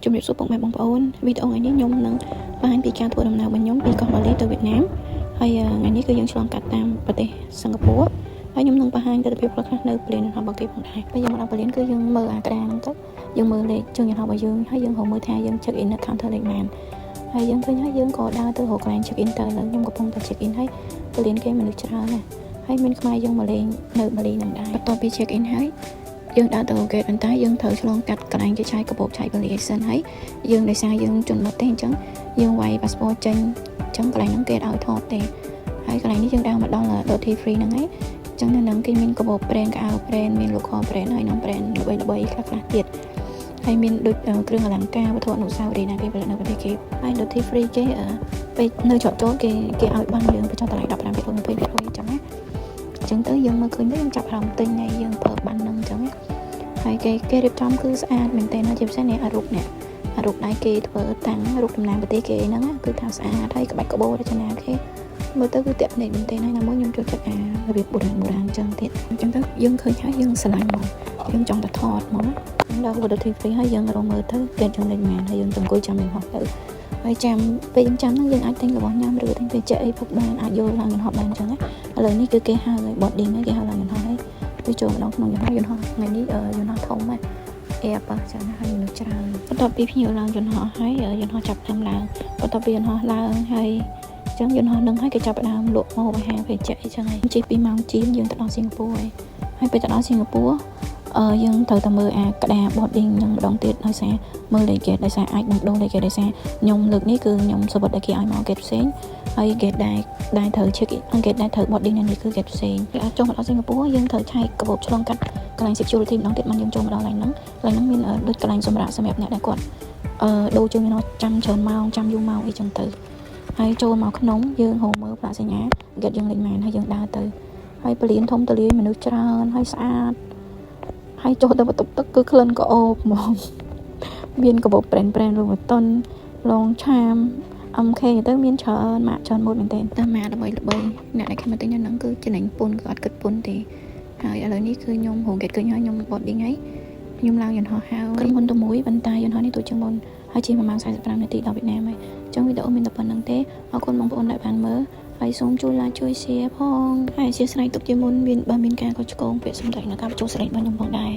ជំរាបសួរពុកម៉ែបងប្អូនវីដេអូថ្ងៃនេះខ្ញុំនឹងបង្ហាញពីការធ្វើដំណើររបស់ខ្ញុំពីកោះម៉ាឡេទៅវៀតណាមហើយថ្ងៃនេះគឺយើងឆ្លងកាត់តាមប្រទេសសិង្ហបុរីហើយខ្ញុំនឹងបង្ហាញទស្សនវិជ្ជាខ្លះៗនៅពលានយន្តហោះបឹកទីផងដែរពេលយើងមកដល់ពលានគឺយើងមើលអាក្តារហ្នឹងទៅយើងមើលលេខជើងយន្តហោះរបស់យើងហើយយើងហៅមើលថាយើង check in នៅ counter លេខម៉ានហើយយើងឃើញហើយយើងក៏ដើរទៅរកកន្លែង check in ទៅឥឡូវខ្ញុំកំពុងតែ check in ហើយពលានគេមនុស្សច្រើនណាស់ហើយមានខ្មែរយើងមកលេងនៅម៉ាលីនឹងដែរបន្ទាប់ពី check in ហើយយើងដើរទៅរកគេប៉ុន្តែយើងត្រូវឆ្លងកាត់កន្លែងគេឆាយកាបូបឆាយបលីអេសិនហើយយើងដោយសារយើងជនបទទេអញ្ចឹងយើងវាយ passport ចេញអញ្ចឹងកន្លែងហ្នឹងគេឲ្យថតទេហើយកន្លែងនេះយើងដើរមកដល់ duty free ហ្នឹងហើយអញ្ចឹងនៅហ្នឹងគេមានកាបូបប្រេនកៅប្រេនមាន local ប្រេនហើយនឹងប្រេនល្បីៗខ្លះទៀតហើយមានដូចគ្រឿងអលង្ការវត្ថុអនុស្សាវរីយ៍ណាគេផលិតនៅប្រទេសគេហើយ duty free គេពេលនៅច្រកចូលគេឲ្យបានយើងបញ្ចុះតម្លៃ 15% 20% អញ្ចឹងណាអញ្ចឹងទៅយើងមើលឃើញទៅយើងចាប់អារម្មណ៍ទិញហើយយើងប្រើបានហ្នឹងអញ្ចឹងហើយគេរៀបចំគឺស្អាតមែនទែនណាជាពិសេសនេះអារូបដៃគេធ្វើតាំងរូបតំណាងប្រទេសគេហ្នឹងគឺថាស្អាតហើយក្បាច់ក្បូររចនាគេមើលទៅគឺតាក់ភ្នែកមែនទែនហើយណាមួយខ្ញុំចូលចិត្តរបៀបបុរាណអញ្ចឹងទៀតអញ្ចឹងទៅយើងឃើញហើយយើងស្រឡាញ់មកយើងចង់តែថតមកយើងដល់ duty free ហើយយើងរកមើលទៅគេចង់លេងមែនហើយយើងទៅអង្គុយចាំយន្តហោះទៅហើយចាំពេលយើងចាំហ្នឹងយើងអាចទិញរបស់ញ៉ាំឬទិញពេលចេះអីផឹកបានអាចយកឡើងយន្តហោះបានអញ្ចឹងណាឥឡូវនេះគឺគេហៅឲ្យ boarding ហើយគេហៅឡើងយន្តហោះហើយទៅចូលម្ដងក្នុងយន្តហោះថ្ងៃនេះយន្តហោះធំណាស់អែបចឹងណាហើយមនុស្សច្រើនបន្ទាប់ពីភ្ញៀវឡើងយន្តហោះហើយយន្តហោះចាប់ផ្ដើមឡើងបន្ទាប់ពីយន្តហោះឡើងហើយអញ្ចឹងយន្តហោះនឹងហើយគេចាប់ផ្ដើមលក់ម្ហូបអាហារពេលចេះអីចឹងហើយជិះពីម៉ោងជាងយើងទៅដល់សិង្ហបុរីហើយពេលទៅដល់សិង្ហបុរីយើងត្រូវតែមើលអាក្តារ boarding នឹងម្ដងទៀតដោយសារមើលលេខ gate ដោយសារអាចនឹងដូរលេខ gate ដោយសារខ្ញុំលើកនេះគឺខ្ញុំសវត្តតែគេឲ្យមក gate ផ្សេងហើយ gate ដែលត្រូវ check in gate ដែលត្រូវ boarding នេះគឺ gate ផ្សេងគេអាចចូលមកដល់សិង្ហបុរីយើងត្រូវឆែកកាបូបឆ្លងកាត់កន្លែង security ម្ដងទៀតមិនយើងចូលមកដល់កន្លែងហ្នឹងមានដូចកន្លែងសម្រាប់អ្នកដែលគាត់ដូរជើងយន្តហោះចាំច្រើនម៉ោងចាំយូរម៉ោងអីចឹងទៅហើយចូលមកក្នុងយើងហៅមើលផ្លាកសញ្ញា gate យើងលេងមែនហើយយើងដើរទៅហើយពលានធំទលាយមនុស្សច្រើនហើយស្អាតហើយចុះទៅបន្ទប់ទឹកគឺក្លិនក្អូបហ្មងមានកាបូបប្រេនលងបតុនឡងឆាម MK ទៅមានច្រើនម៉ាកច្រើនមួយមែនទែនតែម៉ាកល្បីអ្នកដែលគេមកទិញនៅហ្នឹងគឺចំណេញពន្ធគឺអត់គិតពន្ធទេហើយឥឡូវនេះគឺខ្ញុំរងគេឃើញហើយខ្ញុំ boarding ហើយខ្ញុំឡើងយន្តហោះហៅក្រុមហ៊ុនទៅមួយបន្តែយន្តហោះនេះទូជាងមុនហើយជា1ម៉ោង45នាទីដល់វៀតណាមហើយអញ្ចឹងវីដេអូមានតែប៉ុណ្្នឹងទេអរគុណបងប្អូនដែលបានមើលហើយសូមជួយ like ជួយ share ផងហើយអធិស្ឋានទុកជាមុនបើមានការខុសឆ្គងពាក្យសម្ដីនៅការបញ្ចូលស្រែករបស់ខ្ញុំផងដែរ